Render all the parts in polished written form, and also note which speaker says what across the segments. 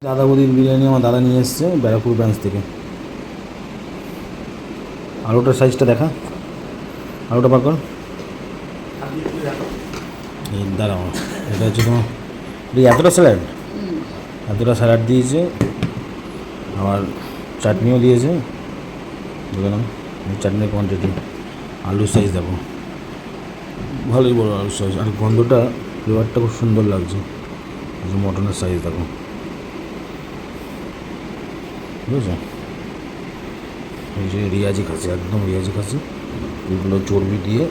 Speaker 1: দাদা বৌদির বিরিয়ানি আমার দাদা নিয়ে এসছে ব্যারাকপুর ব্রাঞ্চ থেকে। আলুটার সাইজটা দেখা, আলুটা বার কর। এই দাঁড়াও, এটা হচ্ছে তোমার এতটা স্যালাড, এতটা স্যালাড দিয়েছে, আবার চাটনিও দিয়েছে। দেখলাম চাটনির কোয়ান্টিটি, আলুর সাইজ দেখো, ভালোই বড় আলুর সাইজ, আর গন্ধটা ফ্লেভারটা খুব সুন্দর লাগছে। মটনের সাইজ দেখো, বুঝেছো? এই যে রিয়াজি খাসি, একদম রিয়াজি খাসি, এগুলো চর্বি দিয়ে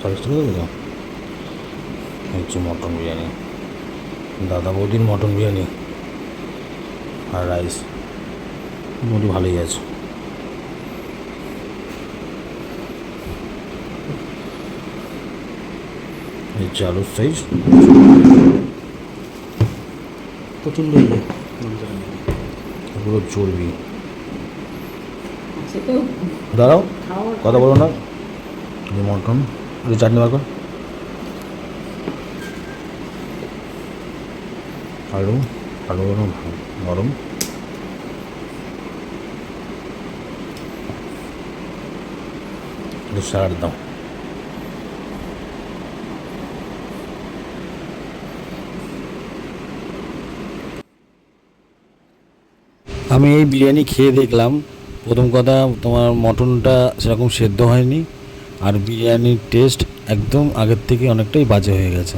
Speaker 1: সাইজটা বুঝেছো? হচ্ছে মটন বিরিয়ানি, দাদা বৌদির মটন বিরিয়ানি আর রাইস মোটামুটি ভালোই আছে। এই যে আলুর সাইজ প্রচণ্ড, এগুলো চর্বি। দাঁড়াও, কথা বলো না। যে মটন, চাটনি বার কর। আলু, আলু নরম, স্যালাড দাও। আমি এই বিরিয়ানি খেয়ে দেখলাম, প্রথম কথা তোমার মটনটা সেরকম সেদ্ধ হয়নি, আর বিরিয়ানির টেস্ট একদম আগের থেকে অনেকটাই বাজে হয়ে গেছে।